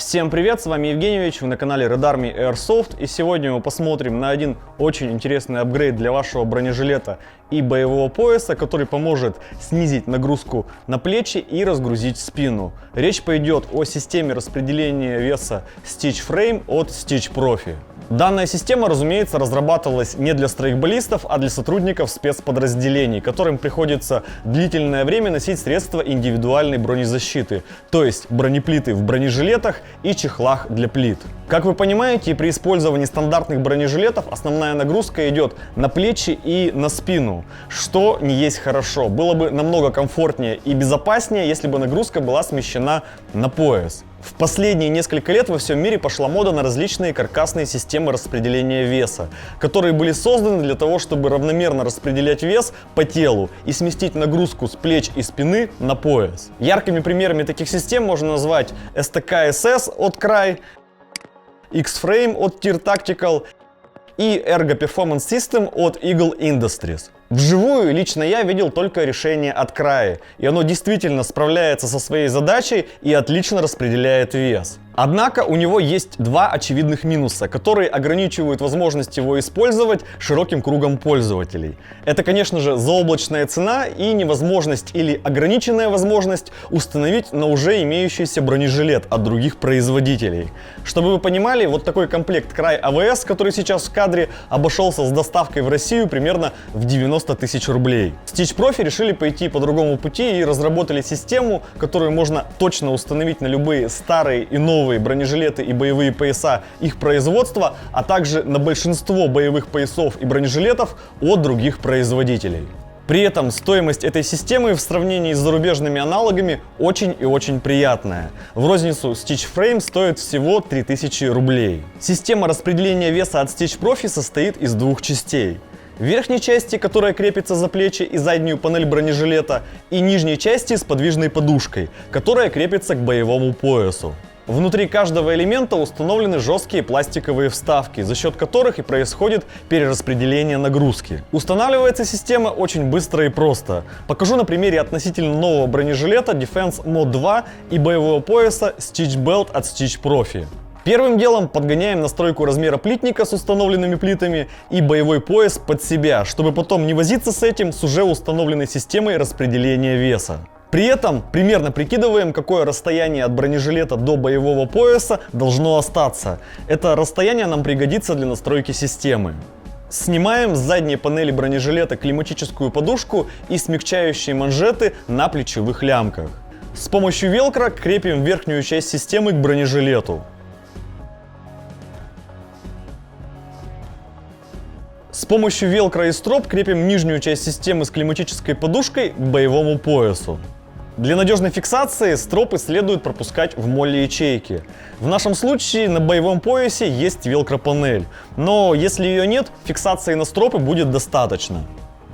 Всем привет, с вами Евгеньевич, вы на канале Red Army Airsoft, и сегодня мы посмотрим на один очень интересный апгрейд для вашего бронежилета и боевого пояса, который поможет снизить нагрузку на плечи и разгрузить спину. Речь пойдет о системе распределения веса Stitch Frame от Stitch Profi. Данная система, разумеется, разрабатывалась не для страйкболистов, а для сотрудников спецподразделений, которым приходится длительное время носить средства индивидуальной бронезащиты, то есть бронеплиты в бронежилетах и чехлах для плит. Как вы понимаете, при использовании стандартных бронежилетов основная нагрузка идет на плечи и на спину, что не есть хорошо. Было бы намного комфортнее и безопаснее, если бы нагрузка была смещена на пояс. В последние несколько лет во всем мире пошла мода на различные каркасные системы распределения веса, которые были созданы для того, чтобы равномерно распределять вес по телу и сместить нагрузку с плеч и спины на пояс. Яркими примерами таких систем можно назвать STK SS от Crye, X-Frame от Tyr Tactical и Ergo Performance System от Eagle Industries. Вживую лично я видел только решение от Crye, и оно действительно справляется со своей задачей и отлично распределяет вес. Однако у него есть два очевидных минуса, которые ограничивают возможность его использовать широким кругом пользователей. Это, конечно же, заоблачная цена и невозможность или ограниченная возможность установить на уже имеющийся бронежилет от других производителей. Чтобы вы понимали, вот такой комплект Crye AWS, который сейчас в кадре, обошелся с доставкой в Россию примерно в 90 тысяч рублей. Stitch Profi решили пойти по другому пути и разработали систему, которую можно точно установить на любые старые и новые бронежилеты и боевые пояса их производства, а также на большинство боевых поясов и бронежилетов от других производителей. При этом стоимость этой системы в сравнении с зарубежными аналогами очень и очень приятная. В розницу Stitch Frame стоит всего 3000 рублей. Система распределения веса от Stitch Profi состоит из двух частей. Верхней части, которая крепится за плечи и заднюю панель бронежилета, и нижней части с подвижной подушкой, которая крепится к боевому поясу. Внутри каждого элемента установлены жесткие пластиковые вставки, за счет которых и происходит перераспределение нагрузки. Устанавливается система очень быстро и просто. Покажу на примере относительно нового бронежилета Defense Mod 2 и боевого пояса Stitch Belt от Stitch Profi. Первым делом подгоняем настройку размера плитника с установленными плитами и боевой пояс под себя, чтобы потом не возиться с этим с уже установленной системой распределения веса. При этом примерно прикидываем, какое расстояние от бронежилета до боевого пояса должно остаться. Это расстояние нам пригодится для настройки системы. Снимаем с задней панели бронежилета климатическую подушку и смягчающие манжеты на плечевых лямках. С помощью велкро крепим верхнюю часть системы к бронежилету. С помощью велкро и строп крепим нижнюю часть системы с климатической подушкой к боевому поясу. Для надежной фиксации стропы следует пропускать в молли-ячейки. В нашем случае на боевом поясе есть велкро-панель, но если ее нет, фиксации на стропы будет достаточно.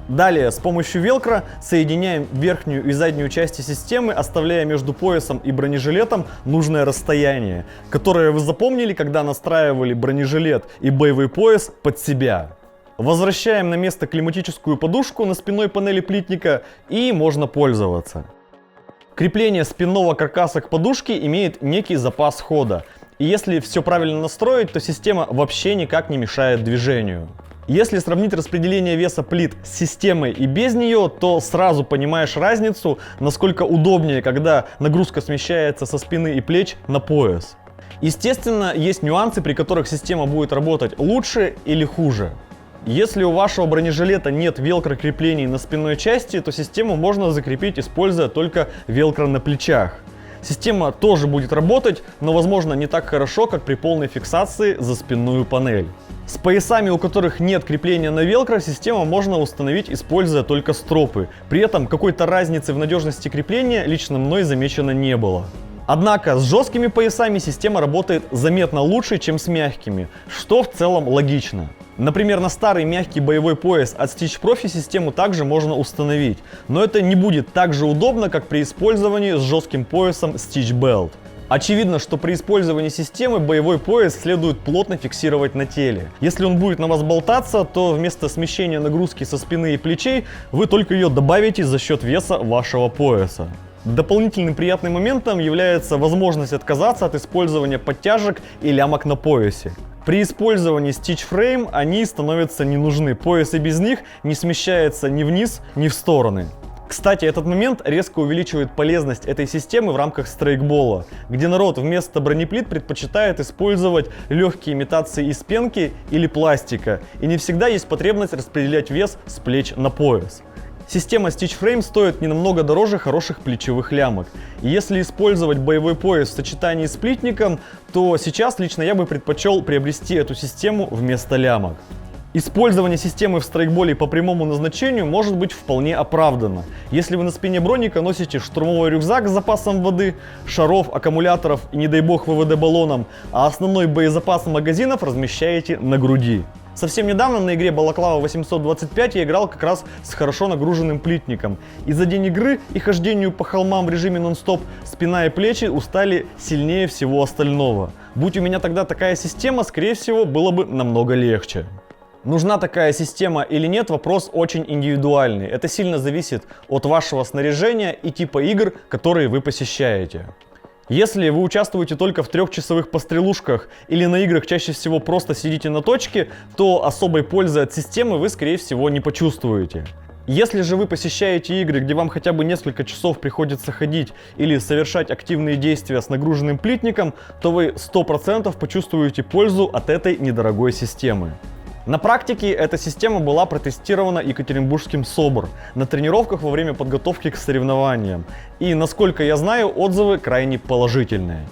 Далее с помощью велкро соединяем верхнюю и заднюю части системы, оставляя между поясом и бронежилетом нужное расстояние, которое вы запомнили, когда настраивали бронежилет и боевой пояс под себя. Возвращаем на место климатическую подушку на спинной панели плитника и можно пользоваться. Крепление спинного каркаса к подушке имеет некий запас хода. И если все правильно настроить, то система вообще никак не мешает движению. Если сравнить распределение веса плит с системой и без нее, то сразу понимаешь разницу, насколько удобнее, когда нагрузка смещается со спины и плеч на пояс. Естественно, есть нюансы, при которых система будет работать лучше или хуже. Если у вашего бронежилета нет велкро креплений на спинной части, то систему можно закрепить, используя только велкро на плечах. Система тоже будет работать, но возможно не так хорошо, как при полной фиксации за спинную панель. С поясами, у которых нет крепления на велкро, систему можно установить, используя только стропы. При этом какой-то разницы в надежности крепления лично мной замечено не было. Однако с жесткими поясами система работает заметно лучше, чем с мягкими, что в целом логично. Например, на старый мягкий боевой пояс от Stitch Profi систему также можно установить, но это не будет так же удобно, как при использовании с жестким поясом Stitch Belt. Очевидно, что при использовании системы боевой пояс следует плотно фиксировать на теле. Если он будет на вас болтаться, то вместо смещения нагрузки со спины и плечей вы только ее добавите за счет веса вашего пояса. Дополнительным приятным моментом является возможность отказаться от использования подтяжек и лямок на поясе. При использовании Stitch Frame они становятся не нужны, пояс и без них не смещается ни вниз, ни в стороны. Кстати, этот момент резко увеличивает полезность этой системы в рамках стрейкбола, где народ вместо бронеплит предпочитает использовать легкие имитации из пенки или пластика, и не всегда есть потребность распределять вес с плеч на пояс. Система Stitch Frame стоит не намного дороже хороших плечевых лямок. И если использовать боевой пояс в сочетании с плитником, то сейчас лично я бы предпочел приобрести эту систему вместо лямок. Использование системы в страйкболе по прямому назначению может быть вполне оправдано. Если вы на спине броника носите штурмовой рюкзак с запасом воды, шаров, аккумуляторов и, не дай бог, ВВД-баллоном, а основной боезапас магазинов размещаете на груди. Совсем недавно на игре Балаклава 825 я играл как раз с хорошо нагруженным плитником. И за день игры и хождению по холмам в режиме нон-стоп спина и плечи устали сильнее всего остального. Будь у меня тогда такая система, скорее всего, было бы намного легче. Нужна такая система или нет, вопрос очень индивидуальный. Это сильно зависит от вашего снаряжения и типа игр, которые вы посещаете. Если вы участвуете только в трехчасовых пострелушках или на играх чаще всего просто сидите на точке, то особой пользы от системы вы, скорее всего, не почувствуете. Если же вы посещаете игры, где вам хотя бы несколько часов приходится ходить или совершать активные действия с нагруженным плитником, то вы 100% почувствуете пользу от этой недорогой системы. На практике эта система была протестирована Екатеринбургским СОБР на тренировках во время подготовки к соревнованиям. И, насколько я знаю, отзывы крайне положительные.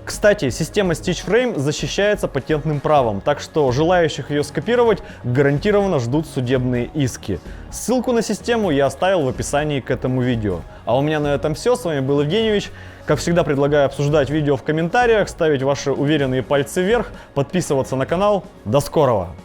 Кстати, система Stitch Frame защищается патентным правом, так что желающих ее скопировать гарантированно ждут судебные иски. Ссылку на систему я оставил в описании к этому видео. А у меня на этом все. С вами был Евгеньевич. Как всегда, предлагаю обсуждать видео в комментариях, ставить ваши уверенные пальцы вверх, подписываться на канал. До скорого!